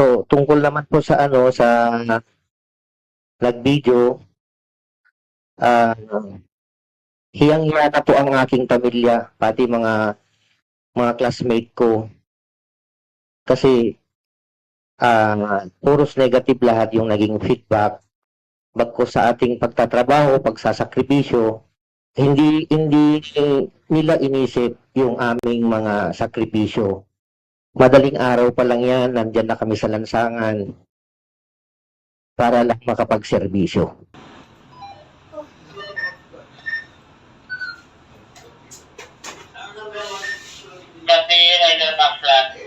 So, tungkol naman po sa sa nag-video, ah, hiyang-hiya na po ang aking pamilya, pati mga classmate ko. Kasi, puros negative lahat yung naging feedback. Bagkus sa ating pagtatrabaho, pagsasakripisyo, hindi nila inisip yung aming mga sakripisyo. Madaling araw pa lang yan, nandyan na kami sa lansangan para lang makapagserbisyo. Kasi ay napaklat.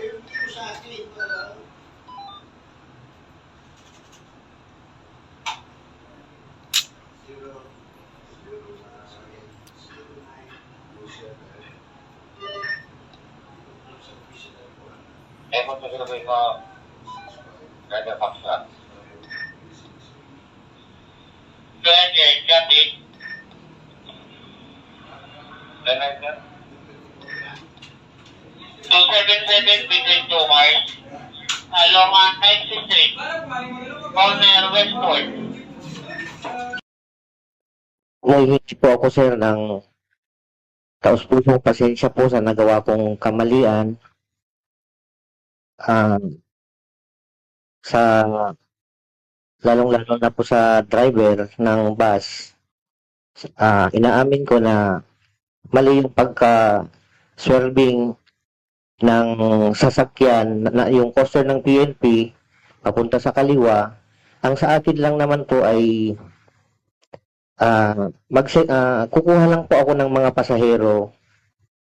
Eh, kung tutuloy ko, ay napaklat. Pwede, gabi. Ganun ka? 277 between 2 Mars along 9th Street, corner Westport. Nahihingi po ako, sir, ng taus-pusong pasensya po sa nagawa kong kamalian. Sa lalong-lalo na po sa driver ng bus, inaamin ko na mali yung pagka-swerving ng sasakyan na yung coaster ng PNP papunta sa kaliwa. Ang sa akin lang naman po ay kukuha lang po ako ng mga pasahero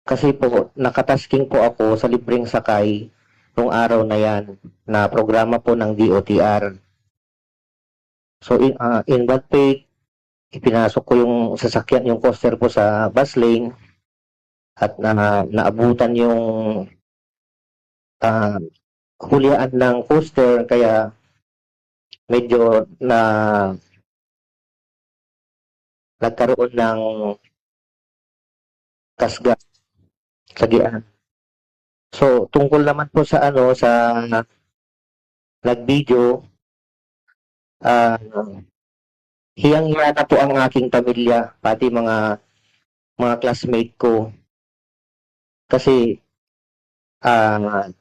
kasi po nakatasking po ako sa libreng sakay nung araw na yan na programa po ng DOTR. So in bad faith, ipinasok ko yung sasakyan, yung coaster po sa bus lane at naabutan yung hulian ng coaster kaya medyo nagkaroon ng kasga sagian. So tungkol naman po sa sa nag-video, hiyang-hiya na po ang aking pamilya, pati mga classmate ko. Kasi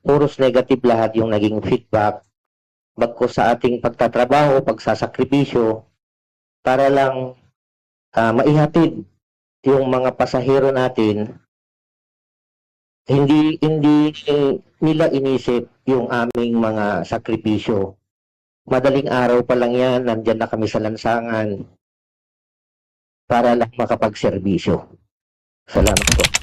puros negative lahat yung naging feedback. Bagkus sa ating pagtatrabaho, pagsasakripisyo, para lang maihatid yung mga pasahero natin, hindi nila inisip yung aming mga sakripisyo. Madaling araw pa lang yan, nandyan na kami sa lansangan para lang makapagserbisyo. Salamat po.